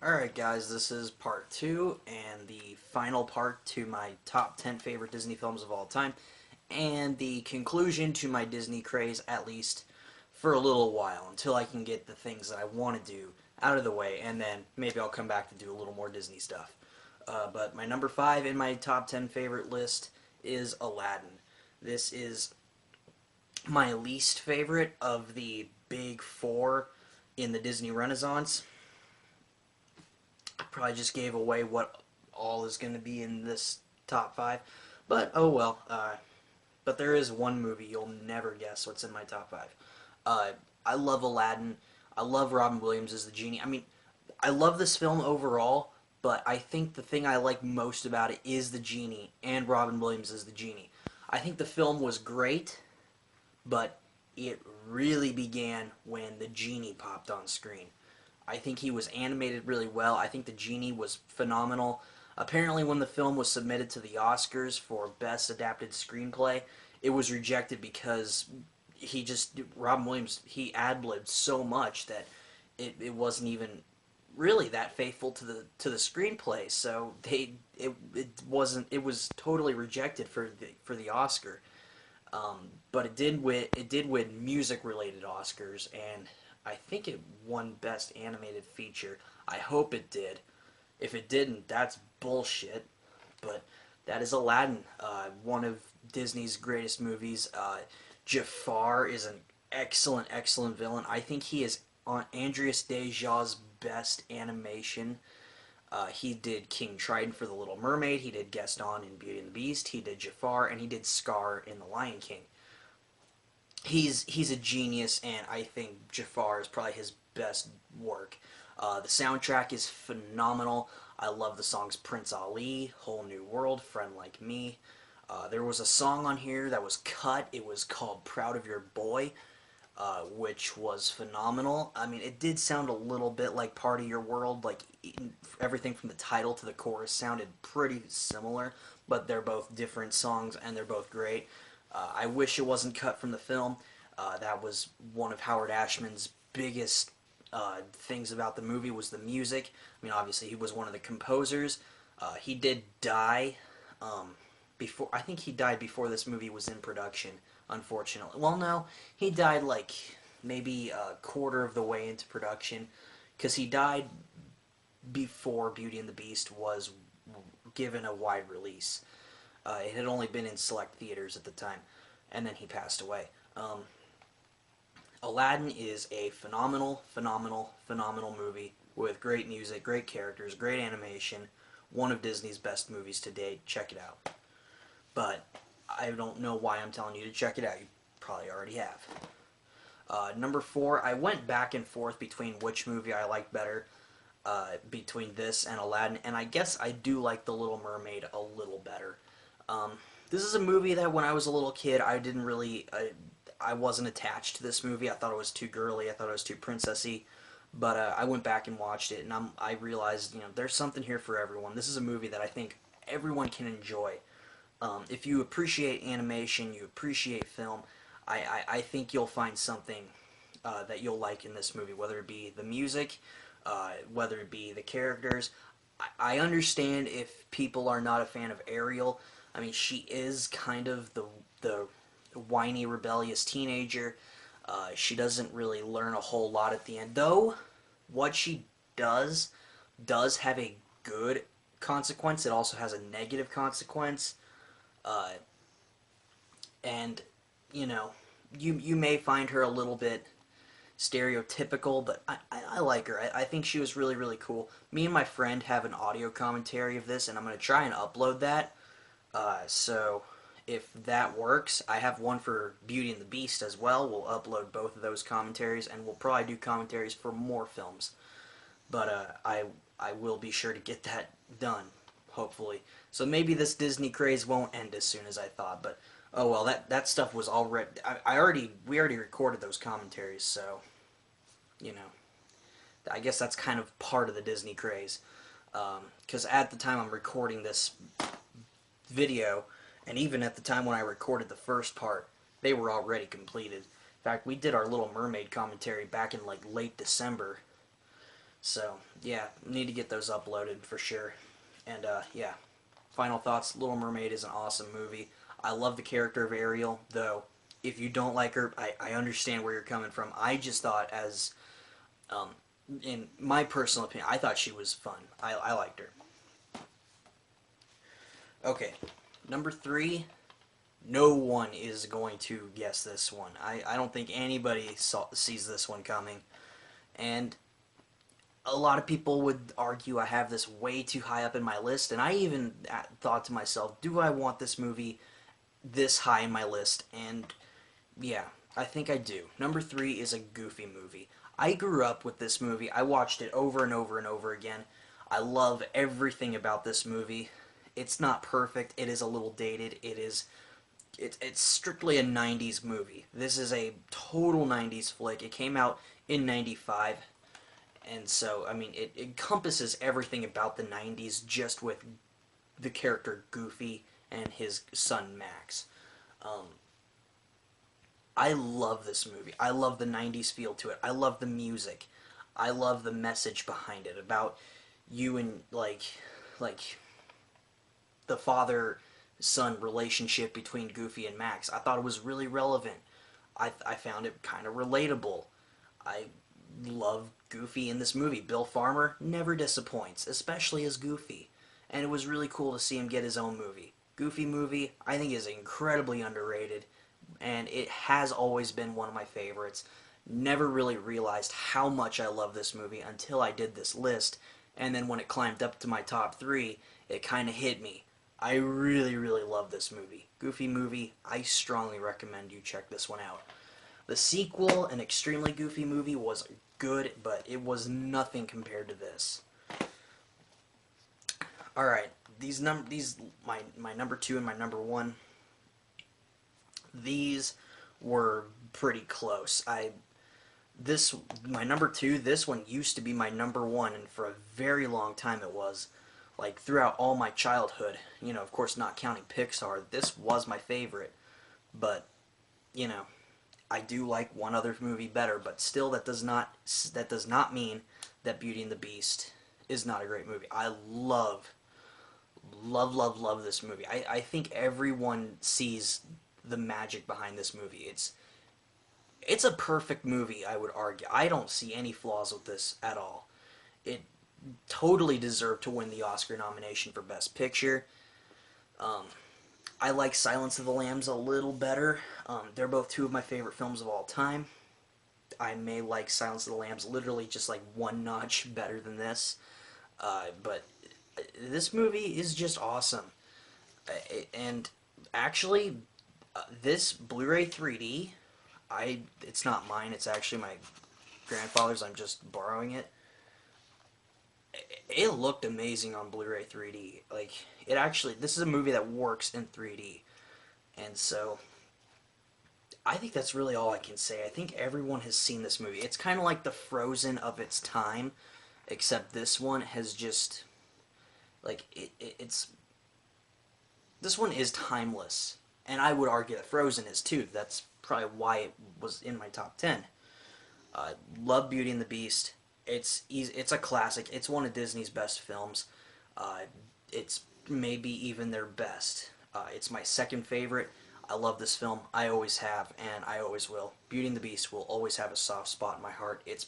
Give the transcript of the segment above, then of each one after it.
Alright guys, this is part 2 and the final part to my top 10 favorite Disney films of all time and the conclusion to my Disney craze, at least for a little while, until I can get the things that I want to do out of the way, and then maybe I'll come back to do a little more Disney stuff. But my number 5 in my top 10 favorite list is Aladdin. This is my least favorite of the big four in the Disney Renaissance. Probably just gave away what all is going to be in this top 5. But, oh well. But there is one movie you'll never guess what's in my top 5. I love Aladdin. I love Robin Williams as the genie. I mean, I love this film overall, but I think the thing I like most about it is the genie and Robin Williams as the genie. I think the film was great, but it really began when the genie popped on screen. I think he was animated really well. I think the genie was phenomenal. Apparently, when the film was submitted to the Oscars for Best Adapted Screenplay, it was rejected because Robin Williams, he ad-libbed so much that it wasn't even really that faithful to the screenplay. So it was totally rejected for the Oscar. But it did win music related Oscars, and I think it won Best Animated Feature. I hope it did. If it didn't, that's bullshit. But that is Aladdin, one of Disney's greatest movies. Jafar is an excellent, excellent villain. I think he is on Andreas Deja's best animation. He did King Triton for The Little Mermaid. He did Gaston in Beauty and the Beast. He did Jafar, and he did Scar in The Lion King. He's a genius, and I think Jafar is probably his best work. The soundtrack is phenomenal. I love the songs Prince Ali, Whole New World, Friend Like Me. There was a song on here that was cut. It was called Proud of Your Boy, which was phenomenal. I mean, it did sound a little bit like Part of Your World. Like, everything from the title to the chorus sounded pretty similar, but they're both different songs, and they're both great. I wish it wasn't cut from the film. That was one of Howard Ashman's biggest things about the movie, was the music. I mean, obviously he was one of the composers. He did die before. I think he died before this movie was in production, unfortunately. Well, no, he died like maybe a quarter of the way into production, because he died before Beauty and the Beast was given a wide release. It had only been in select theaters at the time, and then he passed away. Aladdin is a phenomenal, phenomenal, phenomenal movie with great music, great characters, great animation. One of Disney's best movies to date. Check it out. But I don't know why I'm telling you to check it out. You probably already have. Number 4, I went back and forth between which movie I liked better, between this and Aladdin, and I guess I do like The Little Mermaid a little better. This is a movie that when I was a little kid, I wasn't attached to this movie. I thought it was too girly. I thought it was too princessy. But I went back and watched it, and I realized, there's something here for everyone. This is a movie that I think everyone can enjoy. If you appreciate animation, you appreciate film, I think you'll find something that you'll like in this movie, whether it be the music, whether it be the characters. I understand if people are not a fan of Ariel. I mean, she is kind of the whiny, rebellious teenager. She doesn't really learn a whole lot at the end, though what she does have a good consequence. It also has a negative consequence. And, you may find her a little bit stereotypical, but I like her. I think she was really, really cool. Me and my friend have an audio commentary of this, and I'm going to try and upload that. So if that works, I have one for Beauty and the Beast as well. We'll upload both of those commentaries, and we'll probably do commentaries for more films. But I will be sure to get that done. hopefully. So maybe this Disney craze won't end as soon as I thought, but oh well, that stuff was already we already recorded those commentaries, so you know, I guess that's kind of part of the Disney craze. Because at the time I'm recording this video, and even at the time when I recorded the first part, they were already completed. In fact, we did our Little Mermaid commentary back in like late December. So yeah, need to get those uploaded for sure. And yeah, final thoughts. Little Mermaid is an awesome movie. I love the character of Ariel, though. If you don't like her, I understand where you're coming from. I just thought, as um, in my personal opinion, I thought she was fun. I liked her. Okay, number three. No one is going to guess this one. I don't think anybody sees this one coming. And a lot of people would argue I have this way too high up in my list. And I even thought to myself, do I want this movie this high in my list? And yeah, I think I do. Number three is a Goofy movie. I grew up with this movie. I watched it over and over and over again. I love everything about this movie. It's not perfect. It is a little dated. It's strictly a 90s movie. This is a total 90s flick. It came out in 95. And so, I mean, it encompasses everything about the 90s just with the character Goofy and his son Max. I love this movie. I love the 90s feel to it. I love the music. I love the message behind it about you and, like the father-son relationship between Goofy and Max. I thought it was really relevant. I found it kind of relatable. I love Goofy in this movie. Bill Farmer never disappoints, especially as Goofy. And it was really cool to see him get his own movie. Goofy movie, I think, is incredibly underrated, and it has always been one of my favorites. Never really realized how much I love this movie until I did this list, and then when it climbed up to my top three, it kind of hit me. I really, really love this movie. Goofy movie, I strongly recommend you check this one out. The sequel, an extremely Goofy movie, was good, but it was nothing compared to this. Alright, my number two and my number one, these were pretty close. My number two, this one used to be my number one, and for a very long time it was. Like, throughout all my childhood, of course not counting Pixar, this was my favorite. But, I do like one other movie better, but still that does not mean that Beauty and the Beast is not a great movie. I love this movie. I think everyone sees the magic behind this movie. It's a perfect movie, I would argue. I don't see any flaws with this at all. It totally deserved to win the Oscar nomination for Best Picture. I like Silence of the Lambs a little better. They're both two of my favorite films of all time. I may like Silence of the Lambs literally just like one notch better than this. But this movie is just awesome. And actually, this Blu-ray 3D, it's not mine, it's actually my grandfather's, I'm just borrowing it. It looked amazing on Blu-ray 3D. Like, this is a movie that works in 3D. And so, I think that's really all I can say. I think everyone has seen this movie. It's kind of like the Frozen of its time, except this one has just, like, this one is timeless. And I would argue that Frozen is too. That's probably why it was in my top 10. Love Beauty and the Beast. It's a classic. It's one of Disney's best films. It's maybe even their best. It's my second favorite. I love this film. I always have, and I always will. Beauty and the Beast will always have a soft spot in my heart. It's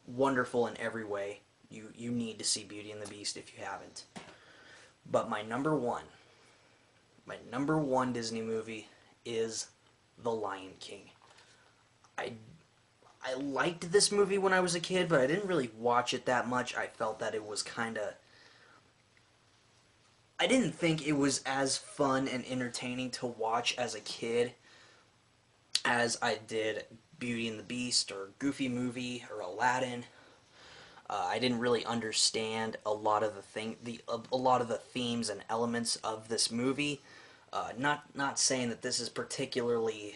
wonderful in every way. You need to see Beauty and the Beast if you haven't. But my number one Disney movie is The Lion King. I liked this movie when I was a kid, but I didn't really watch it that much. I felt that it was I didn't think it was as fun and entertaining to watch as a kid as I did Beauty and the Beast or Goofy Movie or Aladdin. I didn't really understand a lot of a lot of the themes and elements of this movie. Not saying that this is particularly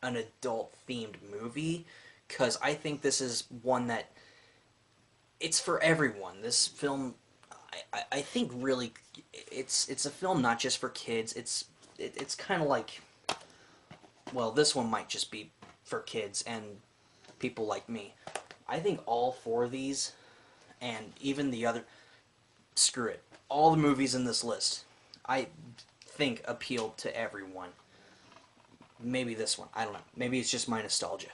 an adult themed movie, because I think this is one that it's for everyone. This film, I think really, it's a film not just for kids. It's kind of like, well, this one might just be for kids and people like me. I think all four of these, and even the other, screw it, all the movies in this list, I think appeal to everyone. Maybe this one, I don't know. Maybe it's just my nostalgia.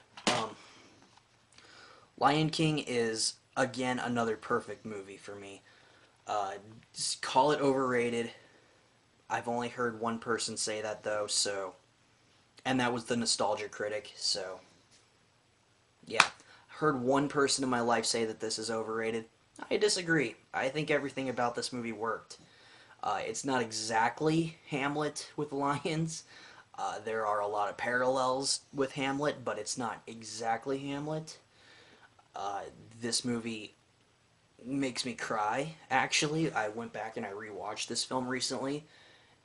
Lion King is again another perfect movie for me. Just call it overrated. I've only heard one person say that though, so, and that was the nostalgia critic. So yeah, heard one person in my life say that this is overrated. I disagree. I think everything about this movie worked. It's not exactly Hamlet with lions. There are a lot of parallels with Hamlet, but it's not exactly Hamlet. This movie makes me cry, actually. I went back and I rewatched this film recently,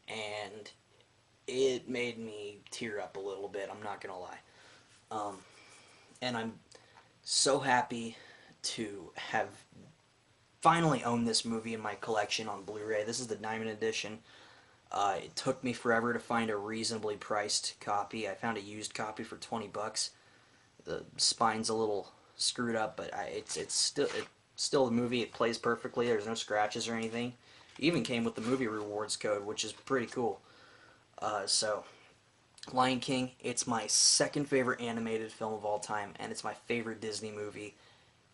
and it made me tear up a little bit, I'm not gonna lie. And I'm so happy to have finally owned this movie in my collection on Blu-ray. This is the Diamond Edition. It took me forever to find a reasonably priced copy. I found a used copy for $20. The spine's a little screwed up, but it's still the movie. It plays perfectly. There's no scratches or anything. It even came with the movie rewards code, which is pretty cool. So, Lion King, it's my second favorite animated film of all time, and it's my favorite Disney movie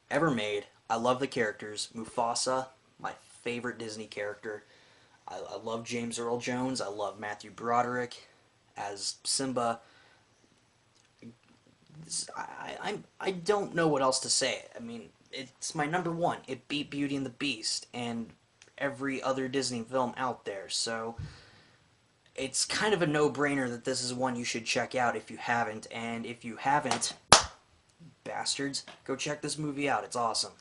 ever made. I love the characters. Mufasa, my favorite Disney character. I love James Earl Jones. I love Matthew Broderick as Simba. I don't know what else to say. I mean, it's my number one. It beat Beauty and the Beast and every other Disney film out there. So it's kind of a no-brainer that this is one you should check out if you haven't. And if you haven't, bastards, go check this movie out. It's awesome.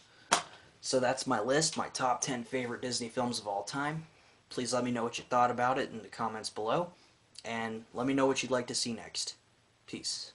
So that's my list, my top 10 favorite Disney films of all time. Please let me know what you thought about it in the comments below. And let me know what you'd like to see next. Peace.